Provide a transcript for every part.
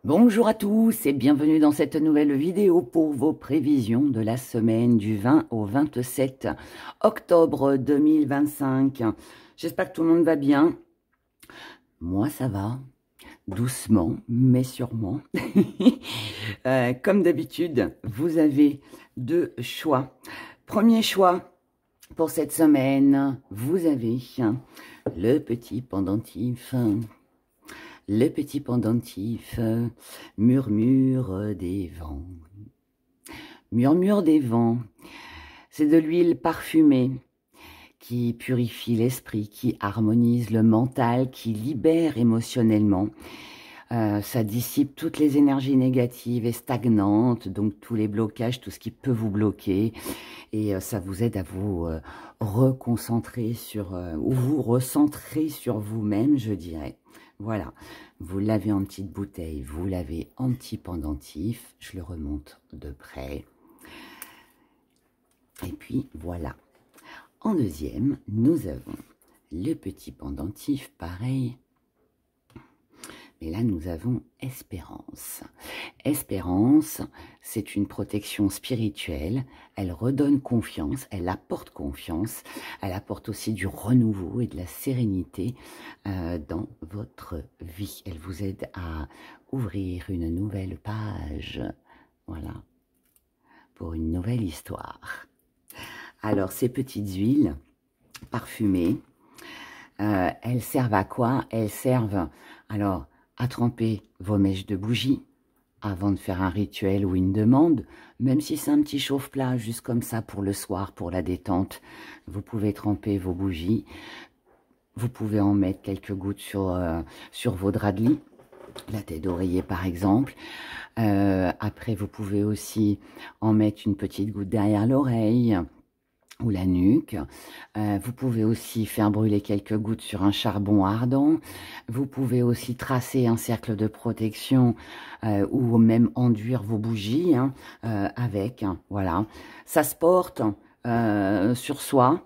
Bonjour à tous et bienvenue dans cette nouvelle vidéo pour vos prévisions de la semaine du 20 au 27 octobre 2025. J'espère que tout le monde va bien. Moi, ça va, doucement, mais sûrement. Comme d'habitude, vous avez deux choix. Premier choix pour cette semaine, vous avez le petit pendentif. Le petit pendentif, murmure des vents. Murmure des vents, c'est de l'huile parfumée qui purifie l'esprit, qui harmonise le mental, qui libère émotionnellement. Ça dissipe toutes les énergies négatives et stagnantes, donc tous les blocages, tout ce qui peut vous bloquer. Et ça vous aide à vous reconcentrer sur, ou vous recentrer sur vous-même, je dirais. Voilà, vous l'avez en petite bouteille, vous l'avez en petit pendentif. Je le remonte de près. Et puis voilà. En deuxième, nous avons le petit pendentif, pareil. Mais là, nous avons Espérance. Espérance, c'est une protection spirituelle. Elle redonne confiance, elle apporte confiance. Elle apporte aussi du renouveau et de la sérénité dans votre vie. Elle vous aide à ouvrir une nouvelle page. Voilà, pour une nouvelle histoire. Alors, ces petites huiles parfumées, elles servent à quoi? Elles servent, alors, à tremper vos mèches de bougie avant de faire un rituel ou une demande, même si c'est un petit chauffe-plat, juste comme ça pour le soir, pour la détente. Vous pouvez tremper vos bougies, vous pouvez en mettre quelques gouttes sur vos draps de lit, la tête d'oreiller par exemple. Après, vous pouvez aussi en mettre une petite goutte derrière l'oreille ou la nuque. Vous pouvez aussi faire brûler quelques gouttes sur un charbon ardent. Vous pouvez aussi tracer un cercle de protection ou même enduire vos bougies avec. Voilà, ça se porte sur soi.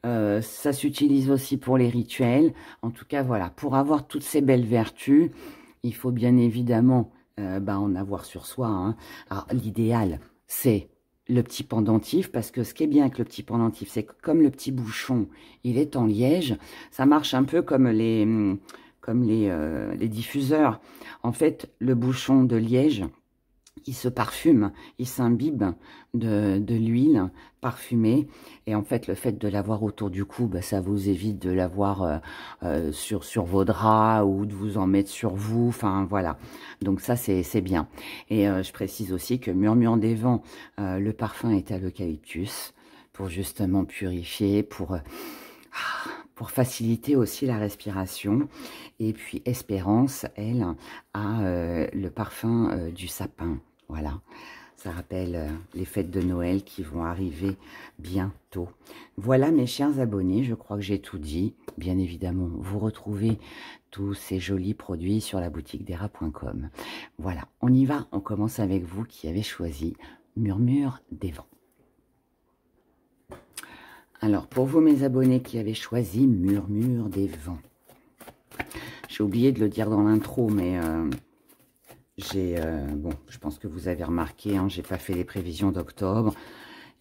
Ça s'utilise aussi pour les rituels. En tout cas, voilà, pour avoir toutes ces belles vertus, il faut bien évidemment en avoir sur soi. Hein. Alors, l'idéal, c'est le petit pendentif, parce que ce qui est bien avec le petit pendentif, c'est que comme le petit bouchon, il est en liège, ça marche un peu comme les diffuseurs. En fait, le bouchon de liège, il se parfume, il s'imbibe de l'huile parfumée. Et en fait, le fait de l'avoir autour du cou, ça vous évite de l'avoir sur vos draps ou de vous en mettre sur vous. Enfin, voilà. Donc ça, c'est bien. Et je précise aussi que Murmure des Vents, le parfum est à l'eucalyptus pour justement purifier, pour faciliter aussi la respiration. Et puis Espérance, elle, a le parfum du sapin. Voilà, ça rappelle les fêtes de Noël qui vont arriver bientôt. Voilà mes chers abonnés, je crois que j'ai tout dit. Bien évidemment, vous retrouvez tous ces jolis produits sur la boutique d'era.com. Voilà, on y va, on commence avec vous qui avez choisi Murmure des Vents. Alors, pour vous mes abonnés qui avez choisi Murmure des Vents, j'ai oublié de le dire dans l'intro, mais... bon, je pense que vous avez remarqué, j'ai pas fait les prévisions d'octobre.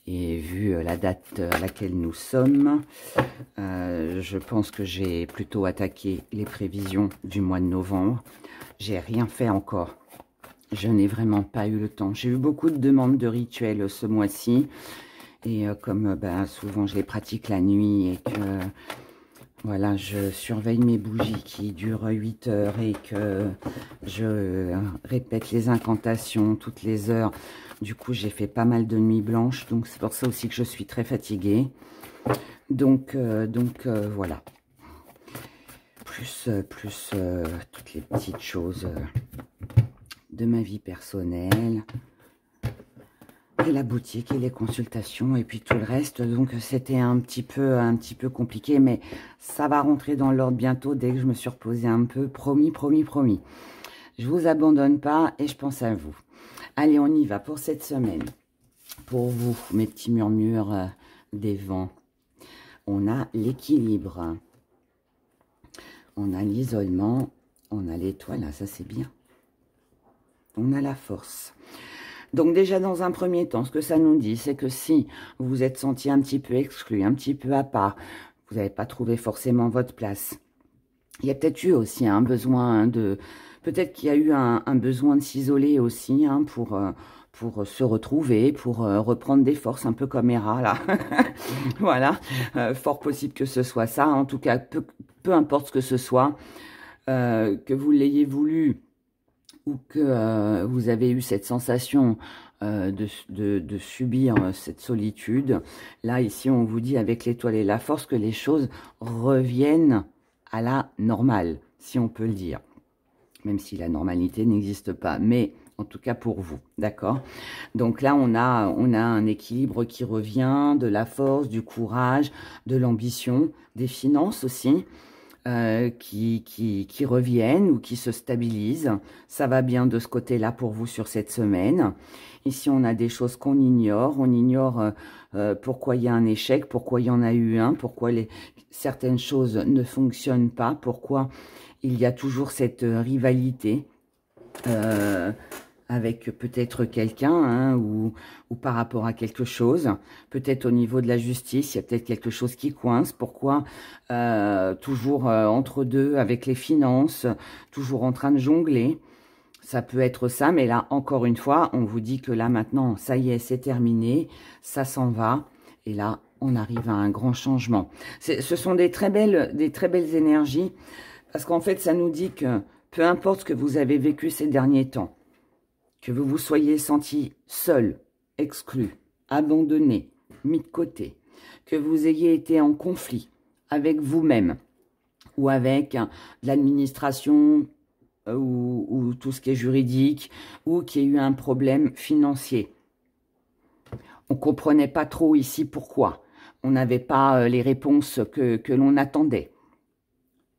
Et vu la date à laquelle nous sommes, je pense que j'ai plutôt attaqué les prévisions du mois de novembre. J'ai rien fait encore. Je n'ai vraiment pas eu le temps. J'ai eu beaucoup de demandes de rituels ce mois-ci. Et comme souvent je les pratique la nuit et que... Voilà, je surveille mes bougies qui durent 8 heures et que je répète les incantations toutes les heures. Du coup, j'ai fait pas mal de nuits blanches, donc c'est pour ça aussi que je suis très fatiguée. Donc voilà. Plus toutes les petites choses de ma vie personnelle. Et la boutique et les consultations et puis tout le reste. Donc c'était un petit peu compliqué, mais ça va rentrer dans l'ordre bientôt dès que je me suis reposée un peu. Promis, promis, promis. Je vous abandonne pas et je pense à vous. Allez, on y va pour cette semaine. Pour vous, mes petits murmures des vents. On a l'équilibre. On a l'isolement. On a l'étoile, ça c'est bien. on a la force. Donc déjà, dans un premier temps, ce que ça nous dit, c'est que si vous vous êtes senti un petit peu exclu, un petit peu à part, vous n'avez pas trouvé forcément votre place. Il y a peut-être eu aussi un besoin de... Peut-être qu'il y a eu un besoin de s'isoler aussi pour se retrouver, pour reprendre des forces, un peu comme Hera, là. Voilà, fort possible que ce soit ça. En tout cas, peu importe ce que ce soit, que vous l'ayez voulu ou que vous avez eu cette sensation de subir cette solitude. Là, ici, on vous dit avec l'étoile et la force que les choses reviennent à la normale, si on peut le dire. Même si la normalité n'existe pas, mais en tout cas pour vous, d'accord? Donc là, on a un équilibre qui revient, de la force, du courage, de l'ambition, des finances aussi, qui reviennent ou qui se stabilisent. Ça va bien de ce côté-là pour vous sur cette semaine. Ici, on a des choses qu'on ignore. On ignore pourquoi il y a un échec, pourquoi il y en a eu un, pourquoi certaines choses ne fonctionnent pas, pourquoi il y a toujours cette rivalité avec peut-être quelqu'un hein, ou par rapport à quelque chose. Peut-être au niveau de la justice, il y a peut-être quelque chose qui coince. Pourquoi toujours entre deux avec les finances, toujours en train de jongler. Ça peut être ça, mais là, encore une fois, on vous dit que là, maintenant, ça y est, c'est terminé, ça s'en va. Et là, on arrive à un grand changement. Ce sont des très belles énergies, parce qu'en fait, ça nous dit que peu importe ce que vous avez vécu ces derniers temps, que vous vous soyez senti seul, exclu, abandonné, mis de côté, que vous ayez été en conflit avec vous-même ou avec l'administration ou tout ce qui est juridique ou qu'il y ait eu un problème financier. On ne comprenait pas trop ici pourquoi. On n'avait pas les réponses que l'on attendait.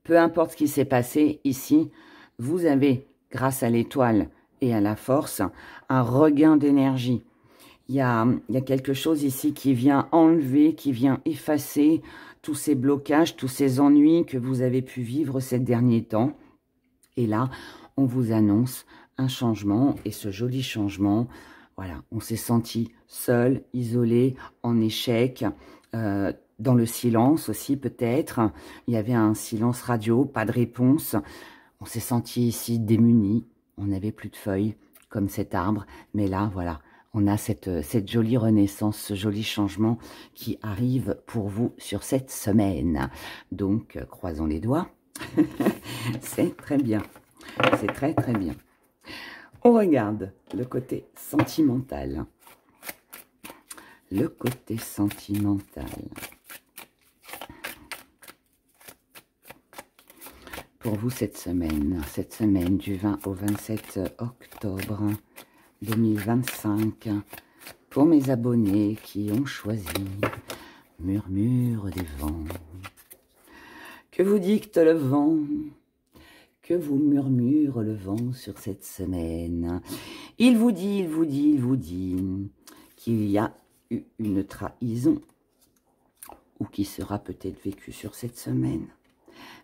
Peu importe ce qui s'est passé ici, vous avez, grâce à l'étoile et à la force, un regain d'énergie. Il y a quelque chose ici qui vient enlever, qui vient effacer tous ces blocages, tous ces ennuis que vous avez pu vivre ces derniers temps. Et là, on vous annonce un changement. Et ce joli changement, voilà, on s'est senti seul, isolé, en échec, dans le silence aussi peut-être. Il y avait un silence radio, pas de réponse. On s'est senti ici démunis. On n'avait plus de feuilles, comme cet arbre. Mais là, voilà, on a cette jolie renaissance, ce joli changement qui arrive pour vous sur cette semaine. Donc, croisons les doigts. C'est très bien. C'est très, très bien. On regarde le côté sentimental. Le côté sentimental. Pour vous cette semaine du 20 au 27 octobre 2025, pour mes abonnés qui ont choisi Murmure des vents. Que vous dicte le vent, que vous murmure le vent sur cette semaine. Il vous dit qu'il y a eu une trahison ou qui sera peut-être vécue sur cette semaine.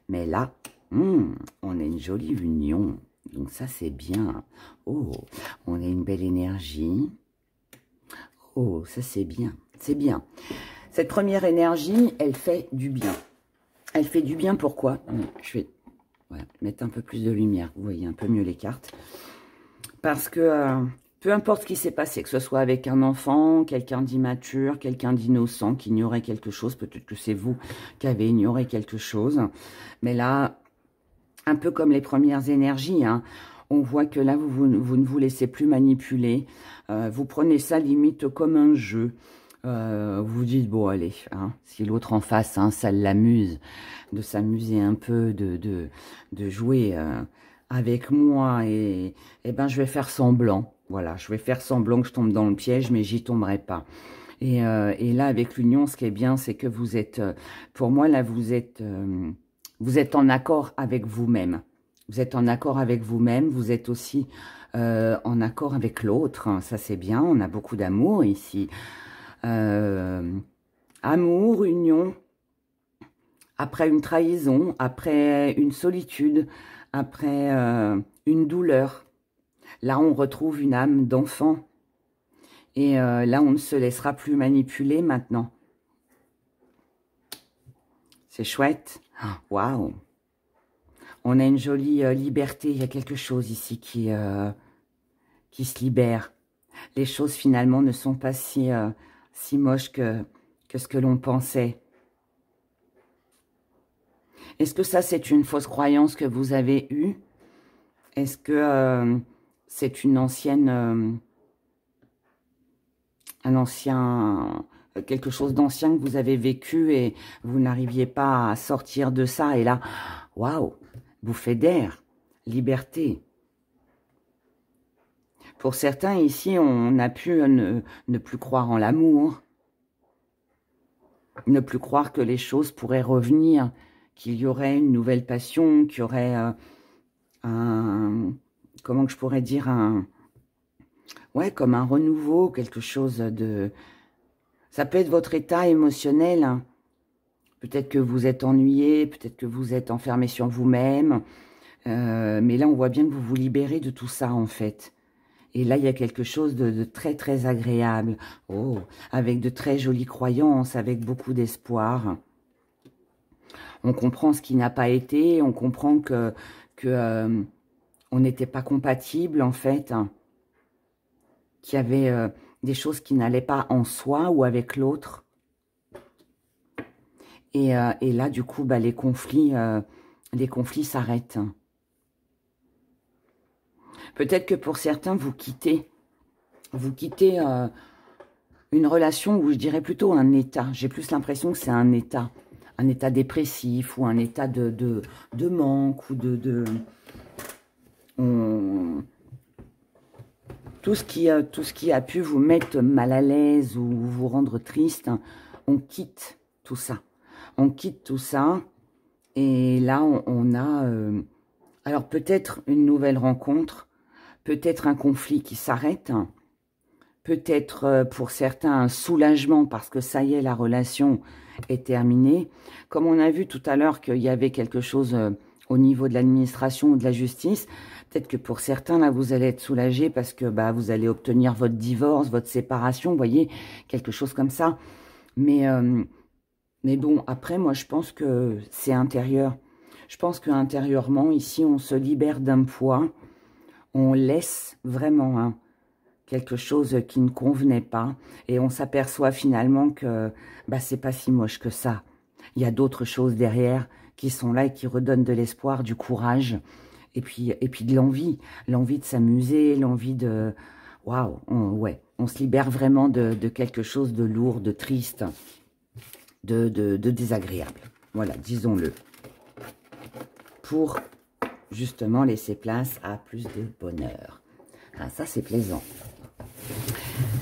Mais là, on a une jolie union. Donc ça, c'est bien. Oh, on a une belle énergie. Oh, ça, c'est bien. C'est bien. Cette première énergie, elle fait du bien. Elle fait du bien, pourquoi? Je vais mettre un peu plus de lumière. Vous voyez un peu mieux les cartes. Parce que peu importe ce qui s'est passé, que ce soit avec un enfant, quelqu'un d'immature, quelqu'un d'innocent qui ignorait quelque chose, peut-être que c'est vous qui avez ignoré quelque chose. Mais là, un peu comme les premières énergies, hein, on voit que là, vous ne vous laissez plus manipuler. Vous prenez ça limite comme un jeu. Vous dites, bon, allez, hein, si l'autre en face, hein, ça l'amuse, de s'amuser un peu, de jouer avec moi, et ben, je vais faire semblant. Voilà, je vais faire semblant que je tombe dans le piège, mais j'y tomberai pas. Et là, avec l'union, ce qui est bien, c'est que vous êtes, pour moi, là, vous êtes en accord avec vous-même. Vous êtes en accord avec vous-même, vous êtes aussi en accord avec l'autre. Ça, c'est bien, on a beaucoup d'amour ici. Amour, union, après une trahison, après une solitude, après une douleur. là, on retrouve une âme d'enfant. Et là, on ne se laissera plus manipuler maintenant. C'est chouette. Waouh! On a une jolie liberté. Il y a quelque chose ici qui se libère. Les choses, finalement, ne sont pas si moches que ce que l'on pensait. Est-ce que ça, c'est une fausse croyance que vous avez eue? Est-ce que c'est une ancienne... quelque chose d'ancien que vous avez vécu et vous n'arriviez pas à sortir de ça? Et là, waouh, bouffée d'air, liberté. Pour certains ici, on a pu ne plus croire en l'amour, ne plus croire que les choses pourraient revenir, qu'il y aurait une nouvelle passion, qu'il y aurait comment que je pourrais dire, ouais, comme un renouveau, quelque chose de... Ça peut être votre état émotionnel, hein. Peut-être que vous êtes ennuyé, peut-être que vous êtes enfermé sur vous-même, mais là, on voit bien que vous vous libérez de tout ça, en fait. Et là, il y a quelque chose de très, très agréable. Oh, avec de très jolies croyances, avec beaucoup d'espoir. On comprend ce qui n'a pas été, on comprend que on n'était pas compatible, en fait, hein. Qu'il y avait des choses qui n'allaient pas en soi ou avec l'autre. Et là, du coup, bah, les conflits s'arrêtent. Peut-être que pour certains, vous quittez une relation, ou je dirais plutôt un état. J'ai plus l'impression que c'est un état dépressif ou un état de manque ou tout ce qui a pu vous mettre mal à l'aise ou vous rendre triste, hein, on quitte tout ça. On quitte tout ça et là, on a... alors peut-être une nouvelle rencontre, peut-être un conflit qui s'arrête, peut-être pour certains un soulagement parce que ça y est, la relation est terminée. Comme on a vu tout à l'heure qu'il y avait quelque chose au niveau de l'administration ou de la justice, peut-être que pour certains, là, vous allez être soulagés parce que bah, vous allez obtenir votre divorce, votre séparation, vous voyez, quelque chose comme ça. Mais bon, après, moi, je pense que c'est intérieur. Je pense qu'intérieurement, ici, on se libère d'un poids. On laisse vraiment hein, quelque chose qui ne convenait pas. Et on s'aperçoit finalement que bah, c'est pas si moche que ça. Il y a d'autres choses derrière qui sont là et qui redonnent de l'espoir, du courage. Et puis de l'envie. L'envie de s'amuser, l'envie de... Waouh, ouais, on se libère vraiment de quelque chose de lourd, de triste, de désagréable. Voilà, disons-le. Pour justement laisser place à plus de bonheur. Ah, ça, c'est plaisant.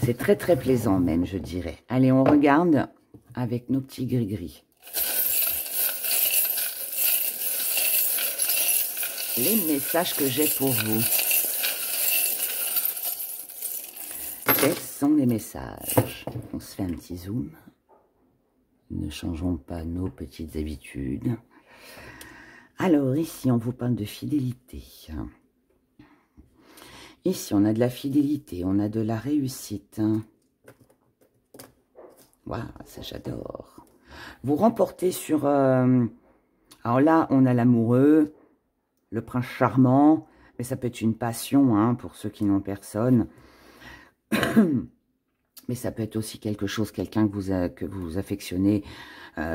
C'est très, très plaisant même, je dirais. Allez, on regarde avec nos petits gris-gris. Les messages que j'ai pour vous. Quels sont les messages? On se fait un petit zoom. Ne changeons pas nos petites habitudes. Alors, ici, on vous parle de fidélité. Ici, on a de la fidélité, on a de la réussite. Waouh, ça j'adore. Vous remportez sur... alors là, on a l'amoureux, le prince charmant, mais ça peut être une passion hein, pour ceux qui n'ont personne. Mais ça peut être aussi quelque chose, quelqu'un que vous affectionnez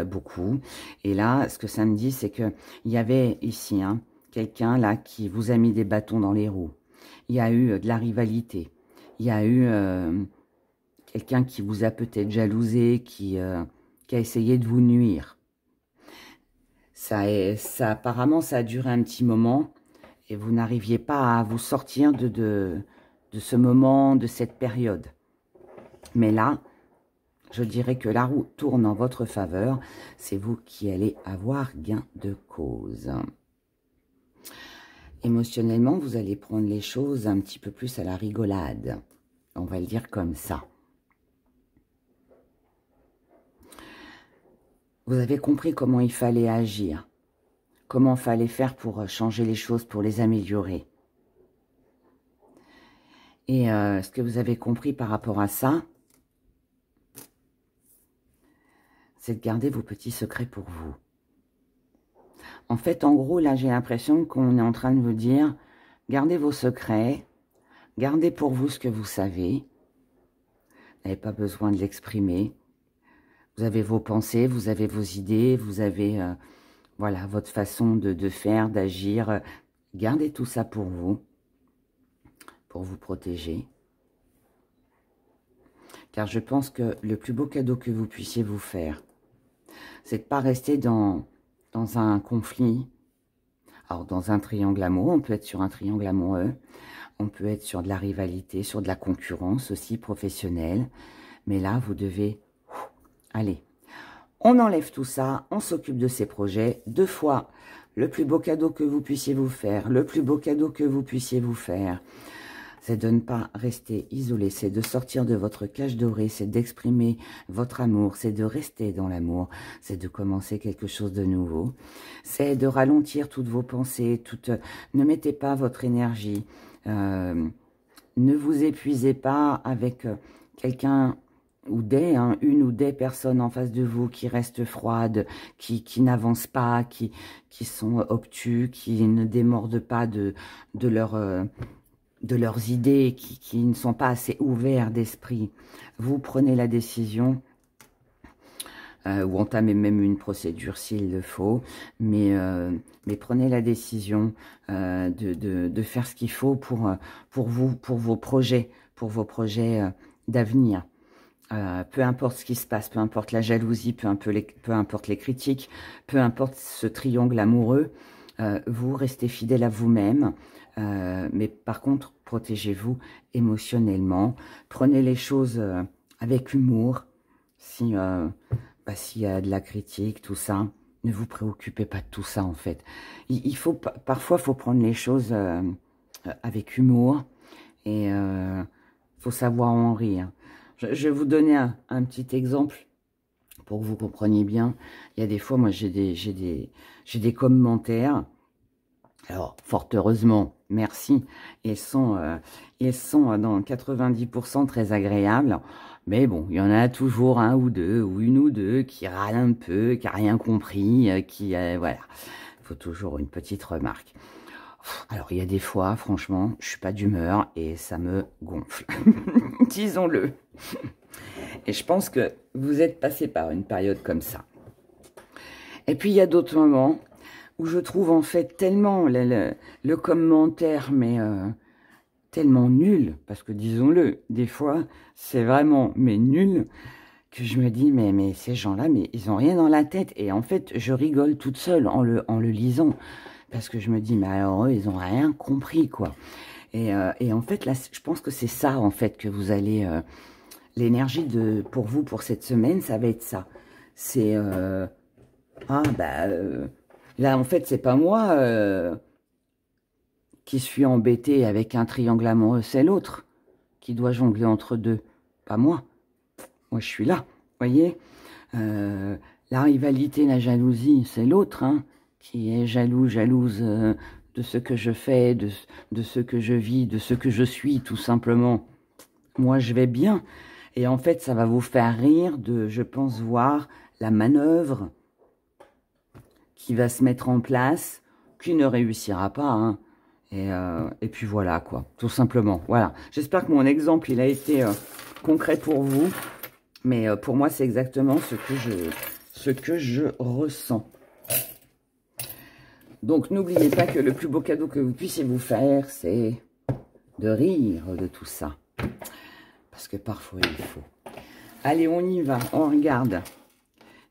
beaucoup. Et là, ce que ça me dit, c'est qu'il y avait ici hein, quelqu'un là qui vous a mis des bâtons dans les roues. Il y a eu de la rivalité. Il y a eu quelqu'un qui vous a peut-être jalousé, qui a essayé de vous nuire. Apparemment, ça a duré un petit moment et vous n'arriviez pas à vous sortir de ce moment, de cette période. Mais là, je dirais que la roue tourne en votre faveur. C'est vous qui allez avoir gain de cause. Émotionnellement, vous allez prendre les choses un petit peu plus à la rigolade. On va le dire comme ça. Vous avez compris comment il fallait agir. Comment il fallait faire pour changer les choses, pour les améliorer. Et ce que vous avez compris par rapport à ça, c'est de garder vos petits secrets pour vous. En fait, en gros, là, j'ai l'impression qu'on est en train de vous dire, gardez vos secrets, gardez pour vous ce que vous savez. Vous n'avez pas besoin de l'exprimer. Vous avez vos pensées, vous avez vos idées, vous avez voilà, votre façon de faire, d'agir. Gardez tout ça pour vous protéger. Car je pense que le plus beau cadeau que vous puissiez vous faire, c'est de ne pas rester dans un conflit. Alors, dans un triangle amoureux, on peut être sur un triangle amoureux, on peut être sur de la rivalité, sur de la concurrence aussi professionnelle. Mais là, vous devez... Allez, on enlève tout ça, on s'occupe de ces projets. 2 fois, le plus beau cadeau que vous puissiez vous faire, le plus beau cadeau que vous puissiez vous faire, c'est de ne pas rester isolé, c'est de sortir de votre cage dorée, c'est d'exprimer votre amour, c'est de rester dans l'amour, c'est de commencer quelque chose de nouveau, c'est de ralentir toutes vos pensées, ne mettez pas votre énergie, ne vous épuisez pas avec quelqu'un ou une ou des personnes en face de vous qui restent froides, qui n'avancent pas, qui sont obtus, qui ne démordent pas de leurs idées, qui ne sont pas assez ouverts d'esprit. Vous prenez la décision, ou entamez même une procédure s'il le faut, mais prenez la décision de faire ce qu'il faut pour vous, pour vos projets d'avenir. Peu importe ce qui se passe, peu importe la jalousie, peu importe les critiques, peu importe ce triangle amoureux, vous restez fidèle à vous-même, mais par contre, protégez-vous émotionnellement. Prenez les choses avec humour. S'il y a de la critique, tout ça, ne vous préoccupez pas de tout ça, en fait. Parfois, il faut prendre les choses avec humour et faut savoir en rire. Je vais vous donner un petit exemple pour que vous compreniez bien. Il y a des fois, moi, j'ai des commentaires. Alors, fort heureusement, merci. Ils sont dans 90% très agréables. Mais bon, il y en a toujours un ou deux, ou une ou deux, qui râlent un peu, qui n'a rien compris, voilà. Il faut toujours une petite remarque. Alors, il y a des fois, franchement, je suis pas d'humeur et ça me gonfle. Disons-le. Et je pense que vous êtes passé par une période comme ça. Et puis, il y a d'autres moments où je trouve en fait tellement le commentaire, mais tellement nul, parce que disons-le, des fois, c'est vraiment nul, que je me dis, mais ces gens-là, mais ils ont rien dans la tête. Et en fait, je rigole toute seule en le lisant. Parce que je me dis, mais alors eux, ils n'ont rien compris, quoi. Et en fait, là, je pense que c'est ça, en fait, que vous allez... l'énergie pour vous, pour cette semaine, ça va être ça. C'est... là, en fait, c'est pas moi qui suis embêté avec un triangle amoureux, c'est l'autre qui doit jongler entre deux. Pas moi. Moi, je suis là, voyez. La rivalité, la jalousie, c'est l'autre, hein, qui est jalouse de ce que je fais, de ce que je vis, de ce que je suis, tout simplement. Moi, je vais bien. Et en fait, ça va vous faire rire de, je pense, voir la manœuvre qui va se mettre en place, qui ne réussira pas, hein. Et puis voilà, quoi, tout simplement. Voilà. J'espère que mon exemple, il a été concret pour vous. Mais pour moi, c'est exactement ce que je ressens. Donc, n'oubliez pas que le plus beau cadeau que vous puissiez vous faire, c'est de rire de tout ça. Parce que parfois, il faut. Allez, on y va. On regarde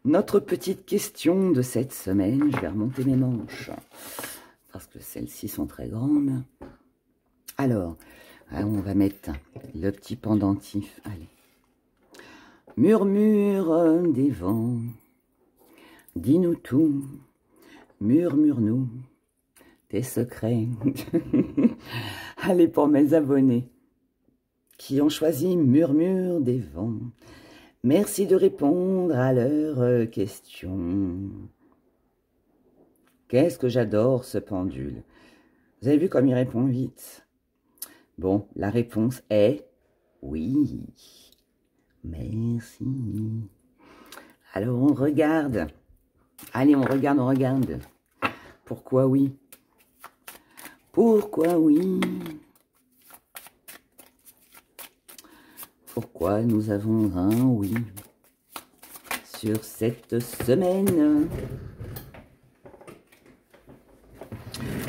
notre petite question de cette semaine. Je vais remonter mes manches. Parce que celles-ci sont très grandes. Alors, on va mettre le petit pendentif. Allez. Murmure des vents, dis-nous tout, murmure-nous tes secrets. Allez, pour mes abonnés qui ont choisi Murmure des vents, merci de répondre à leurs questions. Qu'est-ce que j'adore ce pendule. Vous avez vu comme il répond vite. Bon, la réponse est oui. Merci. Alors, on regarde. Allez, on regarde, on regarde. Pourquoi oui? Pourquoi oui? Pourquoi nous avons un oui sur cette semaine?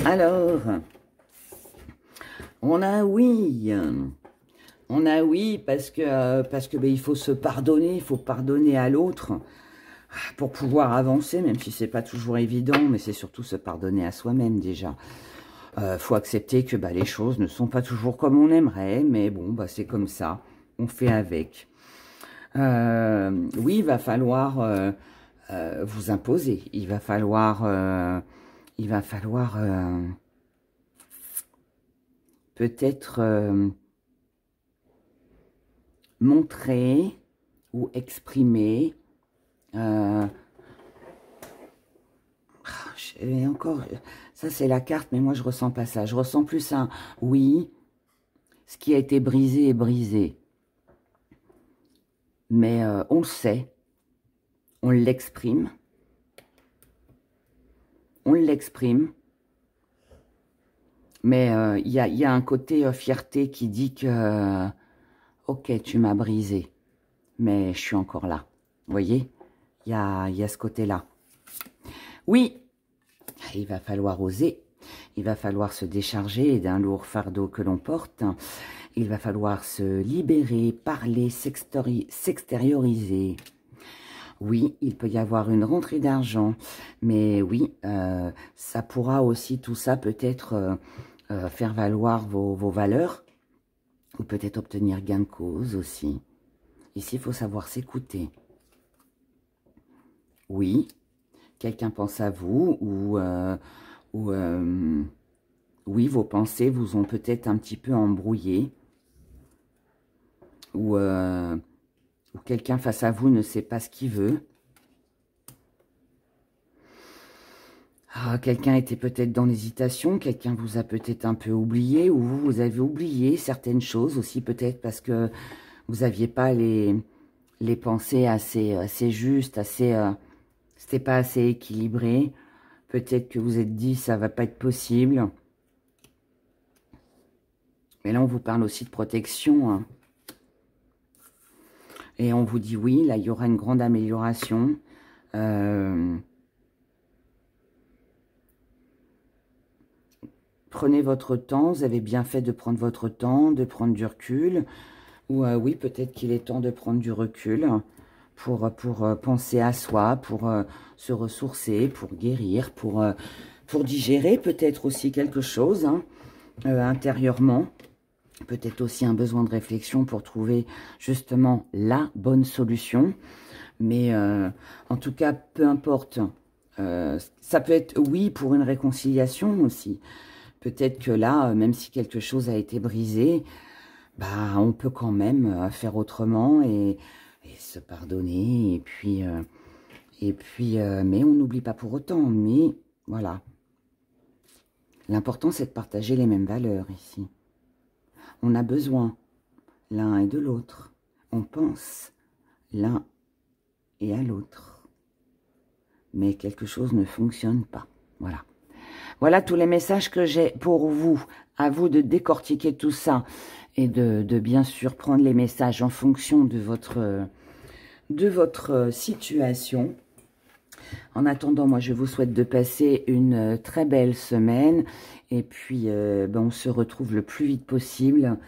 Alors, on a un oui. On a oui parce que ben, il faut se pardonner, il faut pardonner à l'autre pour pouvoir avancer, même si c'est pas toujours évident, mais c'est surtout se pardonner à soi-même déjà. Faut accepter que bah, les choses ne sont pas toujours comme on aimerait, mais bon, bah, c'est comme ça, on fait avec. Oui, il va falloir vous imposer, il va falloir peut-être montrer ou exprimer. Et encore, ça c'est la carte, mais moi je ressens pas ça. Je ressens plus un oui, ce qui a été brisé est brisé. Mais on le sait, on l'exprime. On l'exprime. Mais il y a un côté fierté qui dit que ok, tu m'as brisé, mais je suis encore là. Vous voyez, il y a ce côté-là. Oui, il va falloir oser. Il va falloir se décharger d'un lourd fardeau que l'on porte. Il va falloir se libérer, parler, s'extérioriser. Oui, il peut y avoir une rentrée d'argent, mais oui, ça pourra aussi, tout ça peut-être faire valoir vos valeurs, ou peut-être obtenir gain de cause aussi. Ici, il faut savoir s'écouter. Oui, quelqu'un pense à vous, ou oui, vos pensées vous ont peut-être un petit peu embrouillé, ou quelqu'un face à vous ne sait pas ce qu'il veut. Ah, quelqu'un était peut-être dans l'hésitation, quelqu'un vous a peut-être un peu oublié, ou vous avez oublié certaines choses aussi, peut-être parce que vous n'aviez pas les pensées assez justes, c'était pas assez équilibré. Peut-être que vous êtes dit, ça va pas être possible. Mais là, on vous parle aussi de protection, hein. Et on vous dit oui, là, il y aura une grande amélioration. Prenez votre temps, vous avez bien fait de prendre votre temps, de prendre du recul. Ou oui, peut-être qu'il est temps de prendre du recul pour penser à soi, pour se ressourcer, pour guérir, pour digérer peut-être aussi quelque chose hein, intérieurement. Peut-être aussi un besoin de réflexion pour trouver justement la bonne solution. Mais en tout cas, peu importe. Ça peut être oui pour une réconciliation aussi. Peut-être que là, même si quelque chose a été brisé, bah, on peut quand même faire autrement et se pardonner. Et puis mais on n'oublie pas pour autant. Mais voilà. L'important, c'est de partager les mêmes valeurs ici. On a besoin l'un et de l'autre. On pense l'un et à l'autre. Mais quelque chose ne fonctionne pas. Voilà. Voilà tous les messages que j'ai pour vous. À vous de décortiquer tout ça et de bien sûr prendre les messages en fonction de votre situation. En attendant, moi, je vous souhaite de passer une très belle semaine. Et puis, ben, on se retrouve le plus vite possible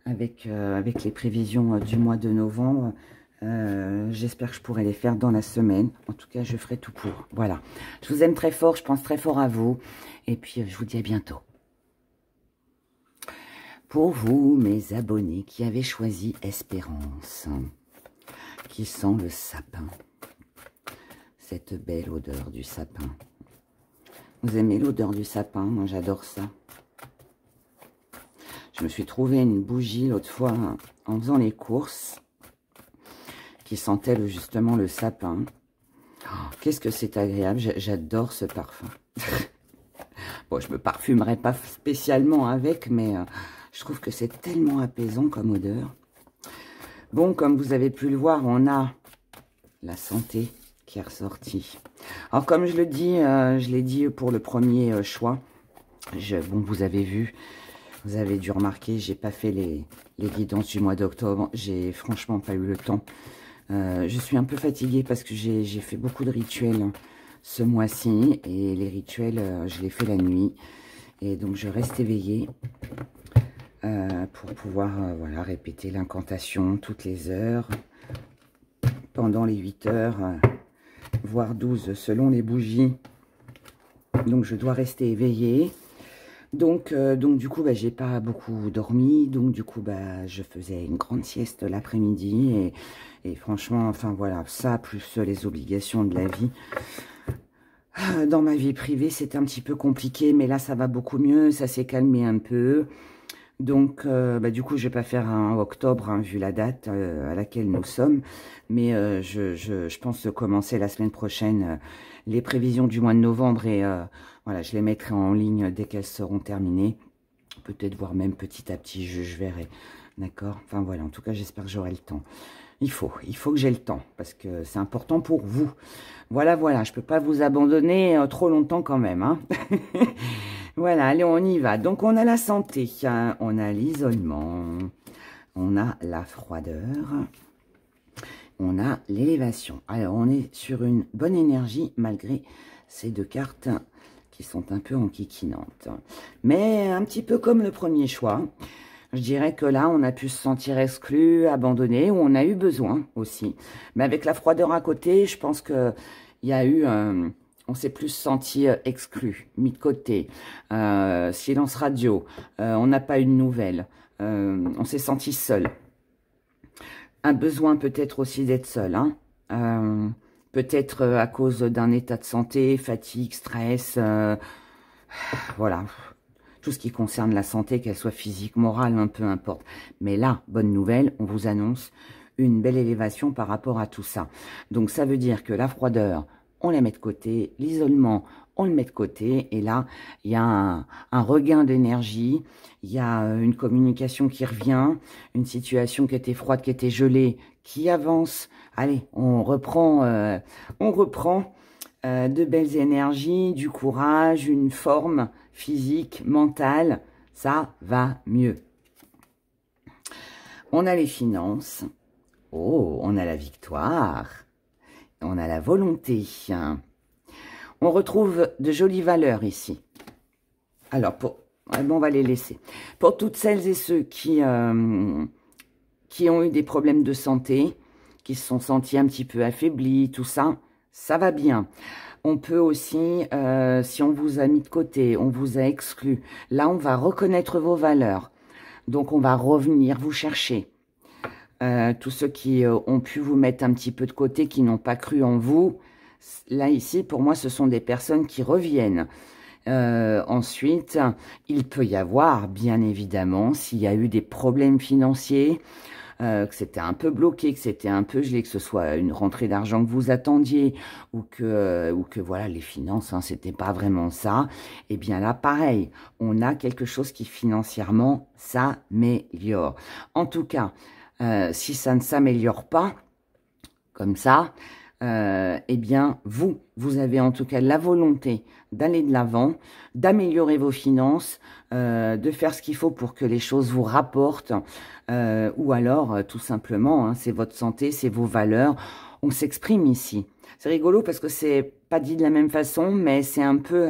avec les prévisions du mois de novembre. J'espère que je pourrai les faire dans la semaine. En tout cas, je ferai tout pour. Voilà. Je vous aime très fort. Je pense très fort à vous. Et puis, je vous dis à bientôt. Pour vous, mes abonnés qui avaient choisi Espérance, qui sent le sapin, cette belle odeur du sapin. Vous aimez l'odeur du sapin? Moi, j'adore ça. Je me suis trouvé une bougie l'autre fois en faisant les courses qui sentait justement le sapin. Oh, qu'est-ce que c'est agréable. J'adore ce parfum. Bon, je me parfumerai pas spécialement avec, mais Je trouve que c'est tellement apaisant comme odeur. Bon, comme vous avez pu le voir, on a la santé qui est ressortie. Alors, comme je l'ai dit pour le premier choix. Bon, vous avez vu, vous avez dû remarquer, j'ai pas fait les guidances du mois d'octobre. J'ai franchement pas eu le temps. Je suis un peu fatiguée parce que j'ai fait beaucoup de rituels ce mois-ci. Et les rituels, je les fais la nuit. Et donc, je reste éveillée pour pouvoir voilà, répéter l'incantation toutes les heures. Pendant les 8 heures, voire 12 selon les bougies. Donc, je dois rester éveillée. Donc du coup, bah, j'ai pas beaucoup dormi. Donc, du coup, bah, je faisais une grande sieste l'après-midi. Et franchement, enfin, voilà, ça, plus les obligations de la vie. Dans ma vie privée, c'était un petit peu compliqué. Mais là, ça va beaucoup mieux. Ça s'est calmé un peu. Donc, bah, du coup, je vais pas faire un octobre, hein, vu la date à laquelle nous sommes. Mais je pense commencer la semaine prochaine les prévisions du mois de novembre. Et voilà, je les mettrai en ligne dès qu'elles seront terminées. Peut-être voir même petit à petit, je verrai. D'accord? Enfin, voilà, en tout cas, j'espère que j'aurai le temps. Il faut que j'ai le temps, parce que c'est important pour vous. Voilà, voilà, je peux pas vous abandonner trop longtemps quand même, hein. Voilà, allez, on y va. Donc, on a la santé, hein, on a l'isolement, on a la froideur, on a l'élévation. Alors, on est sur une bonne énergie, malgré ces deux cartes qui sont un peu enquiquinantes. Mais un petit peu comme le premier choix, je dirais que là, on a pu se sentir exclu, abandonné, ou on a eu besoin aussi. Mais avec la froideur à côté, je pense qu'il y a eu... on s'est plus senti exclu, mis de côté, silence radio, on n'a pas eu de nouvelles, on s'est senti seul. Un besoin peut-être aussi d'être seul, hein, peut-être à cause d'un état de santé, fatigue, stress, voilà, tout ce qui concerne la santé, qu'elle soit physique, morale, un peu importe. Mais là, bonne nouvelle, on vous annonce une belle élévation par rapport à tout ça. Donc ça veut dire que la froideur, on la met de côté, l'isolement, on le met de côté, et là, il y a un regain d'énergie, il y a une communication qui revient, une situation qui était froide, qui était gelée, qui avance. Allez, on reprend de belles énergies, du courage, une forme physique, mentale, ça va mieux. On a les finances, oh, on a la victoire, on a la volonté. On retrouve de jolies valeurs ici. Alors, on va les laisser. Pour toutes celles et ceux qui ont eu des problèmes de santé, qui se sont sentis un petit peu affaiblis, tout ça, ça va bien. On peut aussi, si on vous a mis de côté, on vous a exclu, là, on va reconnaître vos valeurs. Donc, on va revenir vous chercher. Tous ceux qui ont pu vous mettre un petit peu de côté, qui n'ont pas cru en vous, là, ici, pour moi, ce sont des personnes qui reviennent. Ensuite, il peut y avoir, bien évidemment, s'il y a eu des problèmes financiers, que c'était un peu bloqué, que c'était un peu gelé, que ce soit une rentrée d'argent que vous attendiez, ou que voilà, les finances, hein, c'était pas vraiment ça, et bien là, pareil, on a quelque chose qui financièrement s'améliore. En tout cas, si ça ne s'améliore pas, comme ça, eh bien, vous avez en tout cas la volonté d'aller de l'avant, d'améliorer vos finances, de faire ce qu'il faut pour que les choses vous rapportent, ou alors, tout simplement, hein, c'est votre santé, c'est vos valeurs. On s'exprime ici. C'est rigolo parce que c'est pas dit de la même façon, mais c'est un peu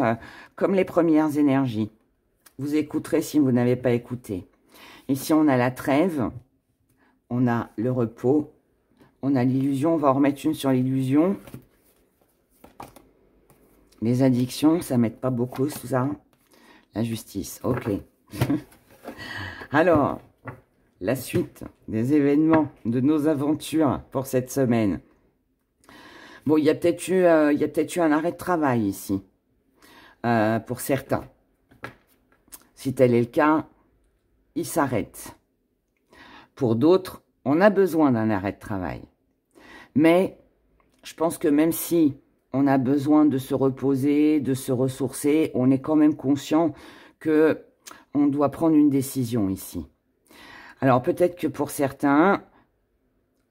comme les premières énergies. Vous écouterez si vous n'avez pas écouté. Ici, on a la trêve, on a le repos, on a l'illusion, on va en remettre une sur l'illusion. Les addictions, ça m'aide pas beaucoup, tout ça. La justice, ok. Alors, la suite des événements, de nos aventures pour cette semaine. Bon, il y a peut-être eu un arrêt de travail ici, pour certains. Si tel est le cas, il s'arrête. Pour d'autres, on a besoin d'un arrêt de travail. Mais je pense que même si on a besoin de se reposer, de se ressourcer, on est quand même conscient que on doit prendre une décision ici. Alors peut-être que pour certains,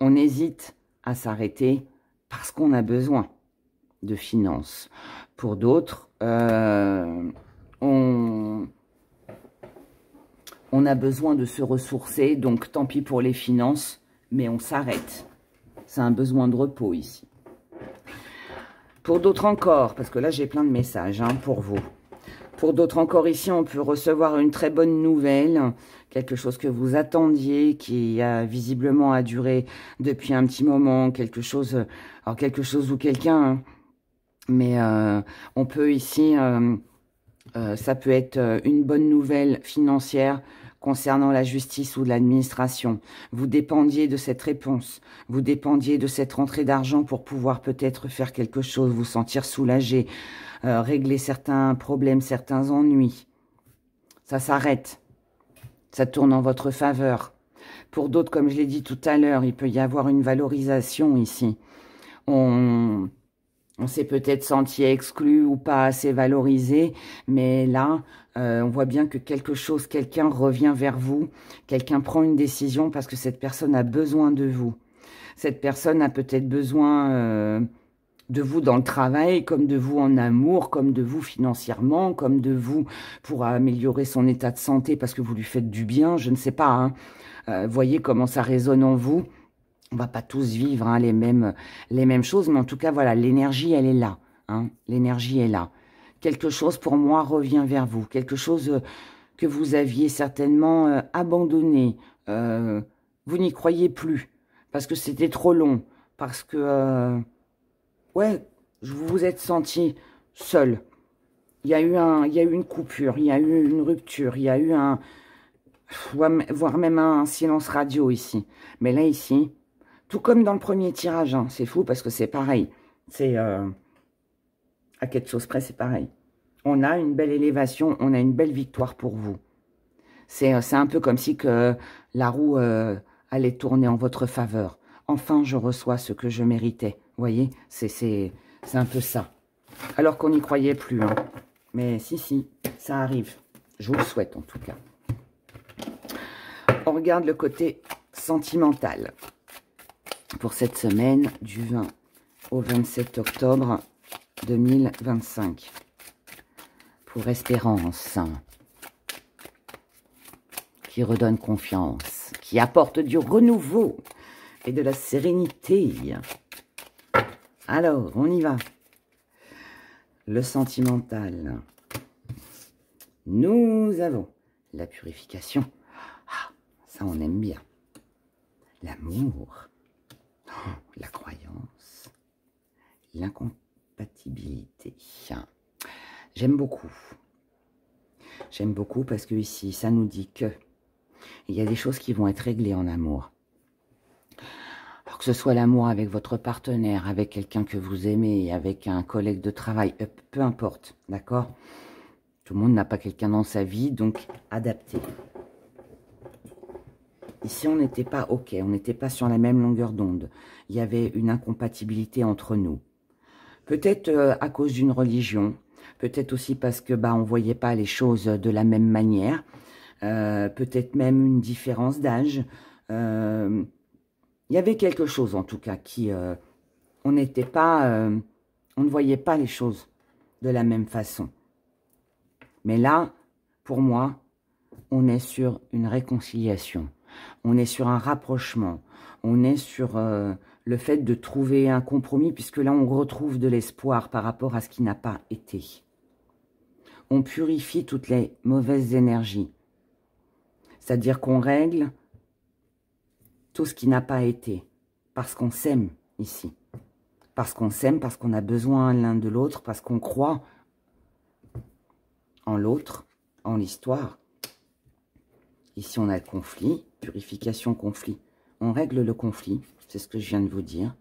on hésite à s'arrêter parce qu'on a besoin de finances. Pour d'autres, on a besoin de se ressourcer, donc tant pis pour les finances, mais on s'arrête. C'est un besoin de repos ici. Pour d'autres encore, parce que là j'ai plein de messages pour vous. Pour d'autres encore ici, on peut recevoir une très bonne nouvelle, quelque chose que vous attendiez, qui a visiblement a duré depuis un petit moment, quelque chose, alors quelque chose ou quelqu'un, mais on peut ici, ça peut être une bonne nouvelle financière concernant la justice ou l'administration. Vous dépendiez de cette réponse, vous dépendiez de cette rentrée d'argent pour pouvoir peut-être faire quelque chose, vous sentir soulagé, régler certains problèmes, certains ennuis. Ça s'arrête, ça tourne en votre faveur. Pour d'autres, comme je l'ai dit tout à l'heure, il peut y avoir une valorisation ici. On s'est peut-être senti exclu ou pas assez valorisé, mais là, on voit bien que quelque chose, quelqu'un revient vers vous, quelqu'un prend une décision parce que cette personne a besoin de vous. Cette personne a peut-être besoin de vous dans le travail, comme de vous en amour, comme de vous financièrement, comme de vous pour améliorer son état de santé parce que vous lui faites du bien, je ne sais pas. Voyez comment ça résonne en vous. On va pas tous vivre les mêmes choses, mais en tout cas, voilà, l'énergie, elle est là. L'énergie est là. Quelque chose, pour moi, revient vers vous. Quelque chose que vous aviez certainement abandonné. Vous n'y croyez plus, parce que c'était trop long, parce que, ouais, vous vous êtes senti seul. Il y a eu une coupure, il y a eu une rupture, il y a eu voire même un silence radio ici. Mais là, ici... Tout comme dans le premier tirage, c'est fou parce que c'est pareil. C'est à quelque chose près, c'est pareil. On a une belle élévation, on a une belle victoire pour vous. C'est un peu comme si que la roue allait tourner en votre faveur. Enfin, je reçois ce que je méritais. Vous voyez, c'est un peu ça. Alors qu'on n'y croyait plus. Mais si, ça arrive. Je vous le souhaite en tout cas. On regarde le côté sentimental. Pour cette semaine du 20 au 27 octobre 2025. Pour Espérance, qui redonne confiance, qui apporte du renouveau et de la sérénité. Alors, on y va. Le sentimental. Nous avons la purification. Ah, ça, on aime bien. L'amour. La croyance, l'incompatibilité. J'aime beaucoup. J'aime beaucoup parce que ici, ça nous dit que il y a des choses qui vont être réglées en amour. Alors que ce soit l'amour avec votre partenaire, avec quelqu'un que vous aimez, avec un collègue de travail, peu importe, d'accord? Tout le monde n'a pas quelqu'un dans sa vie, donc adaptez. Ici, on n'était pas OK, on n'était pas sur la même longueur d'onde. Il y avait une incompatibilité entre nous. Peut-être à cause d'une religion, peut-être aussi parce que on ne voyait pas les choses de la même manière, peut-être même une différence d'âge. Il y avait quelque chose en tout cas qui... on n'était pas... on ne voyait pas les choses de la même façon. Mais là, pour moi, on est sur une réconciliation. On est sur un rapprochement, on est sur le fait de trouver un compromis, puisque là, on retrouve de l'espoir par rapport à ce qui n'a pas été. On purifie toutes les mauvaises énergies, c'est-à-dire qu'on règle tout ce qui n'a pas été, parce qu'on s'aime ici. Parce qu'on s'aime, parce qu'on a besoin l'un de l'autre, parce qu'on croit en l'autre, en l'histoire. Ici, on a le conflit, purification, conflit. On règle le conflit, c'est ce que je viens de vous dire.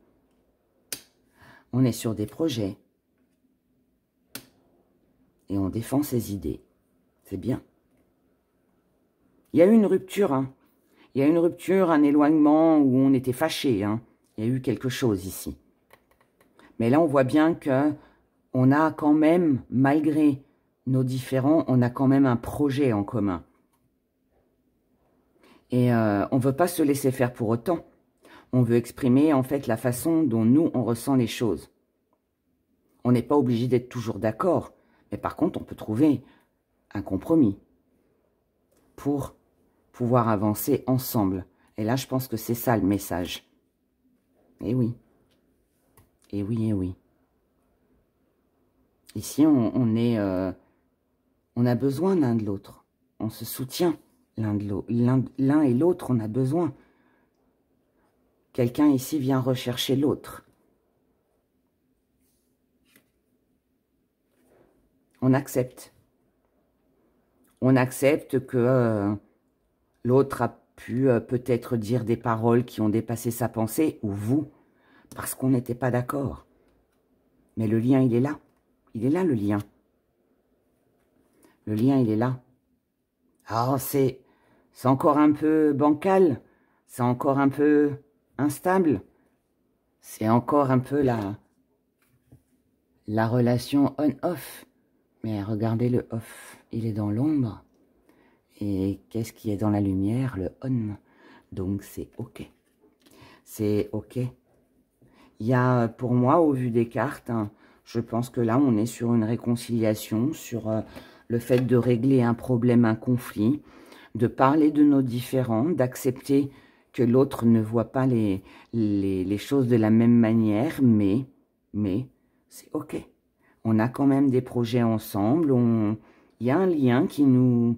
On est sur des projets. Et on défend ses idées. C'est bien. Il y a eu une rupture. Il y a eu une rupture, un éloignement où on était fâchés. Il y a eu quelque chose ici. Mais là, on voit bien que on a quand même, malgré nos différends, on a quand même un projet en commun. Et on ne veut pas se laisser faire pour autant. On veut exprimer en fait la façon dont nous, on ressent les choses. On n'est pas obligé d'être toujours d'accord. Mais par contre, on peut trouver un compromis pour pouvoir avancer ensemble. Et là, je pense que c'est ça le message. Et oui. Et oui, et oui. Ici, on a besoin l'un de l'autre. On se soutient l'un de l'autre. L'un et l'autre, on a besoin. Quelqu'un ici vient rechercher l'autre. On accepte. On accepte que l'autre a pu peut-être dire des paroles qui ont dépassé sa pensée, ou vous, parce qu'on n'était pas d'accord. Mais le lien, il est là. Il est là, le lien. Le lien, il est là. Alors, c'est encore un peu bancal. C'est encore un peu instable. C'est encore un peu la relation on-off. Mais regardez le off. Il est dans l'ombre. Et qu'est-ce qui est dans la lumière? Le on. Donc, c'est OK. C'est OK. Il y a, pour moi, au vu des cartes, hein, je pense que là, on est sur une réconciliation, sur le fait de régler un problème, un conflit, de parler de nos différends, d'accepter que l'autre ne voit pas les choses de la même manière, mais c'est OK. On a quand même des projets ensemble, il y a un lien qui nous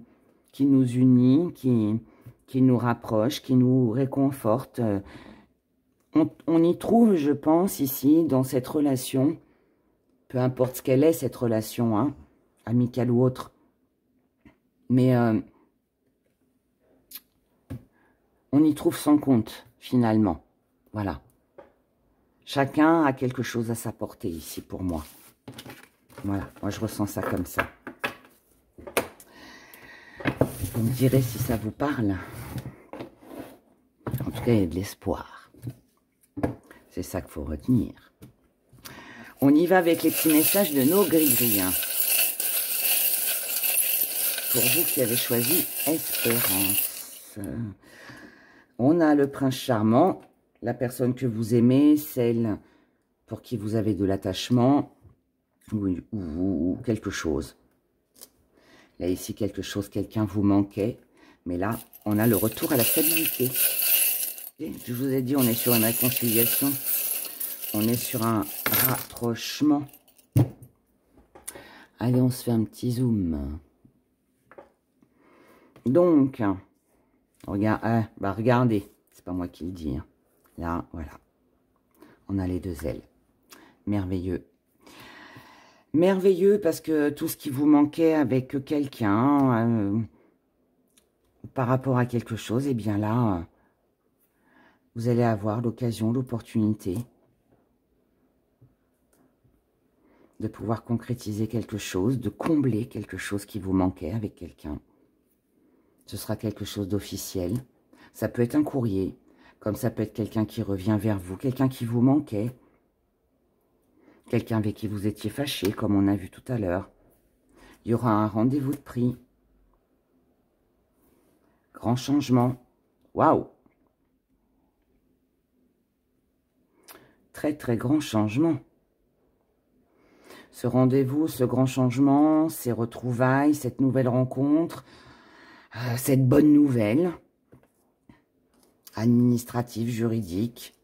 unit, qui nous rapproche, qui nous réconforte. On y trouve, je pense, ici, dans cette relation, peu importe ce qu'elle est, cette relation, hein, amicale ou autre, mais on y trouve son compte, finalement. Voilà. Chacun a quelque chose à s'apporter ici, pour moi. Voilà, moi je ressens ça comme ça. Vous me direz si ça vous parle. En tout cas, il y a de l'espoir. C'est ça qu'il faut retenir. On y va avec les petits messages de nos gris-gris. Hein. Pour vous qui avez choisi Espérance. On a le prince charmant, la personne que vous aimez, celle pour qui vous avez de l'attachement ou quelque chose. Là, ici, quelque chose, quelqu'un vous manquait. Mais là, on a le retour à la stabilité. Et je vous ai dit, on est sur une réconciliation. On est sur un rapprochement. Allez, on se fait un petit zoom. Donc, regardez. C'est pas moi qui le dis. Hein. Là, voilà. On a les deux ailes. Merveilleux. Merveilleux parce que tout ce qui vous manquait avec quelqu'un, par rapport à quelque chose, eh bien là, vous allez avoir l'occasion, l'opportunité de pouvoir concrétiser quelque chose, de combler quelque chose qui vous manquait avec quelqu'un. Ce sera quelque chose d'officiel. Ça peut être un courrier, comme ça peut être quelqu'un qui revient vers vous, quelqu'un qui vous manquait, quelqu'un avec qui vous étiez fâché, comme on a vu tout à l'heure. Il y aura un rendez-vous de prix. Grand changement. Waouh! Très, très grand changement. Ce rendez-vous, ce grand changement, ces retrouvailles, cette nouvelle rencontre, cette bonne nouvelle administrative, juridique,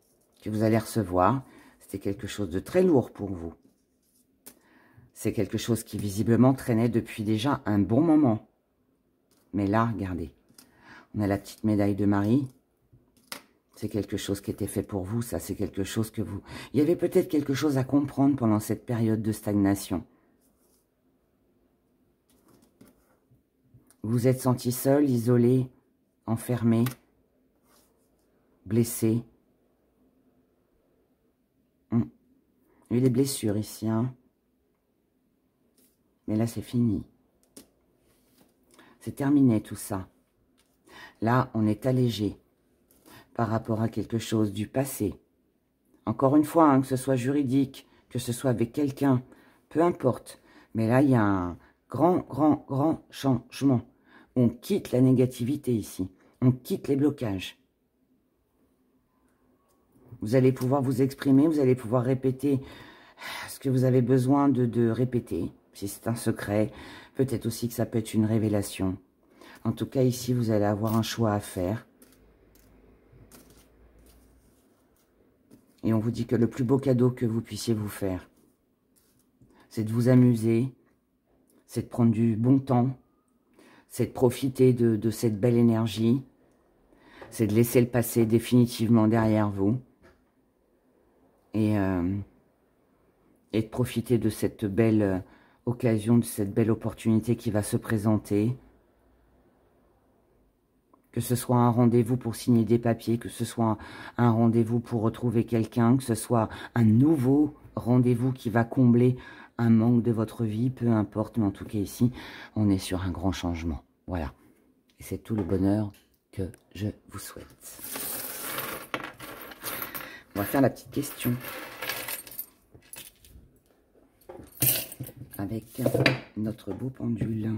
que vous allez recevoir, c'était quelque chose de très lourd pour vous. C'est quelque chose qui visiblement traînait depuis déjà un bon moment. Mais là, regardez, on a la petite médaille de Marie. C'est quelque chose qui était fait pour vous, ça, c'est quelque chose que vous... Il y avait peut-être quelque chose à comprendre pendant cette période de stagnation. Vous vous êtes senti seul, isolé, enfermé, blessé. Il y a eu des blessures ici, hein. Mais là, c'est fini. C'est terminé tout ça. Là, on est allégé par rapport à quelque chose du passé. Encore une fois, hein, que ce soit juridique, que ce soit avec quelqu'un, peu importe. Mais là, il y a un grand changement. On quitte la négativité ici. On quitte les blocages. Vous allez pouvoir vous exprimer, vous allez pouvoir répéter ce que vous avez besoin de répéter. Si c'est un secret, peut-être aussi que ça peut être une révélation. En tout cas, ici, vous allez avoir un choix à faire. Et on vous dit que le plus beau cadeau que vous puissiez vous faire, c'est de vous amuser, c'est de prendre du bon temps, c'est de profiter de cette belle énergie, c'est de laisser le passé définitivement derrière vous et de profiter de cette belle occasion, de cette belle opportunité qui va se présenter. Que ce soit un rendez-vous pour signer des papiers, que ce soit un rendez-vous pour retrouver quelqu'un, que ce soit un nouveau rendez-vous qui va combler un manque de votre vie, peu importe, mais en tout cas ici, on est sur un grand changement. Voilà. Et c'est tout le bonheur que je vous souhaite. On va faire la petite question. Avec notre beau pendule.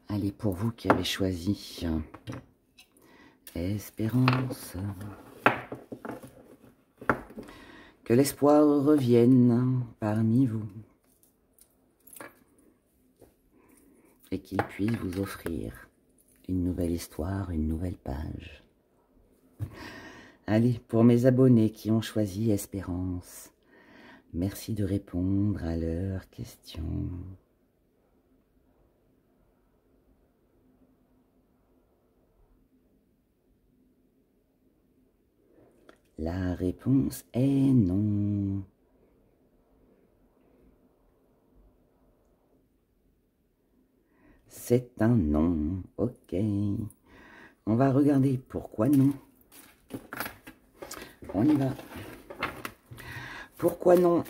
Allez, pour vous qui avez choisi Espérance, que l'espoir revienne parmi vous et qu'il puisse vous offrir une nouvelle histoire, une nouvelle page. Allez, pour mes abonnés qui ont choisi Espérance, merci de répondre à leurs questions. La réponse est non. C'est un non. Ok. On va regarder pourquoi non. On y va. Pourquoi non?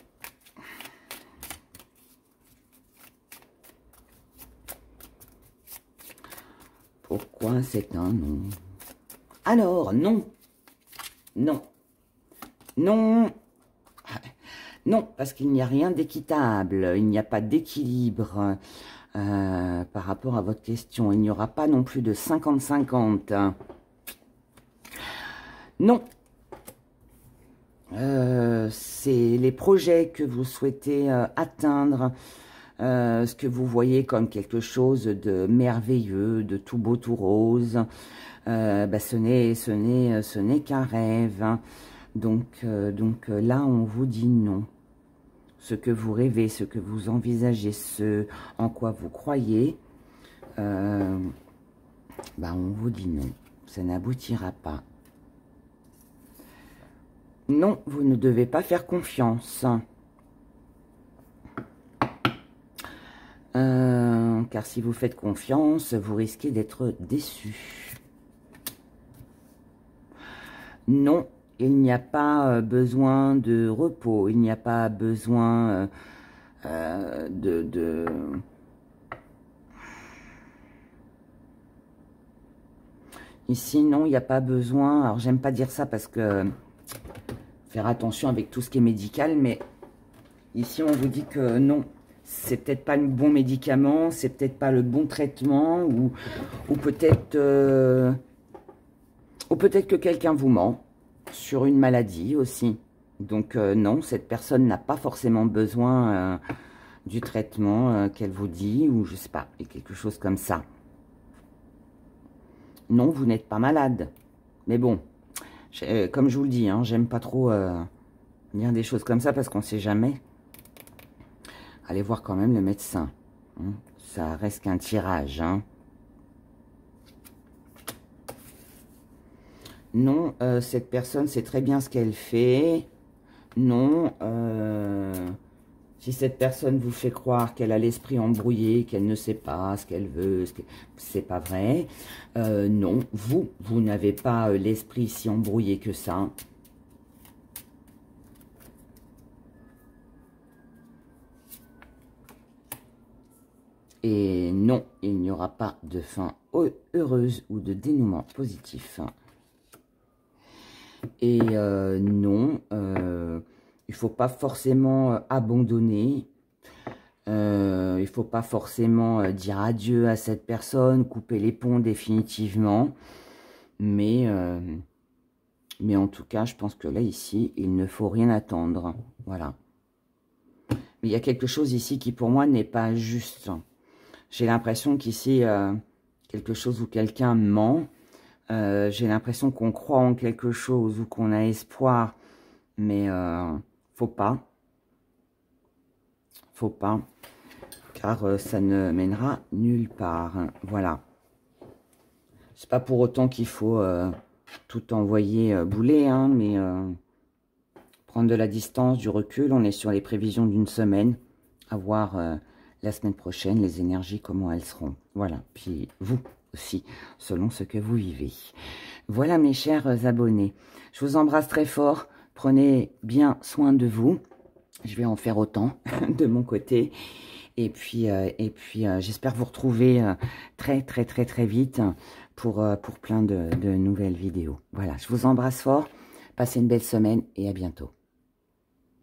Pourquoi c'est un non? Alors, non. Non. Non. Non, parce qu'il n'y a rien d'équitable. Il n'y a pas d'équilibre par rapport à votre question. Il n'y aura pas non plus de 50-50. Non. C'est les projets que vous souhaitez atteindre, ce que vous voyez comme quelque chose de merveilleux, de tout beau, tout rose. Ce n'est qu'un rêve. Hein. Donc là, on vous dit non. Ce que vous rêvez, ce que vous envisagez, ce en quoi vous croyez, on vous dit non. Ça n'aboutira pas. Non, vous ne devez pas faire confiance. Car si vous faites confiance, vous risquez d'être déçu. Non, il n'y a pas besoin de repos. Il n'y a pas besoin Ici, non, il n'y a pas besoin. Alors, j'aime pas dire ça parce que... Faire attention avec tout ce qui est médical, mais ici, on vous dit que non. C'est peut-être pas le bon médicament, c'est peut-être pas le bon traitement, ou peut-être que quelqu'un vous ment sur une maladie aussi. Donc non, cette personne n'a pas forcément besoin du traitement qu'elle vous dit, ou je sais pas, et quelque chose comme ça. Non, vous n'êtes pas malade. Mais bon, comme je vous le dis, hein, j'aime pas trop dire des choses comme ça parce qu'on ne sait jamais. Allez voir quand même le médecin. Hein. Ça reste qu'un tirage. Hein. Non, cette personne sait très bien ce qu'elle fait. Non, si cette personne vous fait croire qu'elle a l'esprit embrouillé, qu'elle ne sait pas ce qu'elle veut, c'est pas vrai. Non, vous n'avez pas l'esprit si embrouillé que ça. Et non, il n'y aura pas de fin heureuse ou de dénouement positif. Et non, il ne faut pas forcément abandonner. Il ne faut pas forcément dire adieu à cette personne, couper les ponts définitivement. Mais en tout cas, je pense que là, ici, il ne faut rien attendre. Voilà. Mais il y a quelque chose ici qui, pour moi, n'est pas juste. J'ai l'impression qu'ici, quelque chose où quelqu'un ment. J'ai l'impression qu'on croit en quelque chose ou qu'on a espoir. Mais faut pas. Faut pas. Car ça ne mènera nulle part. Voilà. C'est pas pour autant qu'il faut tout envoyer bouler, hein, mais prendre de la distance, du recul. On est sur les prévisions d'une semaine. À voir la semaine prochaine, les énergies, comment elles seront. Voilà. Puis vous aussi, selon ce que vous vivez. Voilà mes chers abonnés. Je vous embrasse très fort. Prenez bien soin de vous. Je vais en faire autant de mon côté. Et puis j'espère vous retrouver très vite pour plein de nouvelles vidéos. Voilà, je vous embrasse fort. Passez une belle semaine et à bientôt.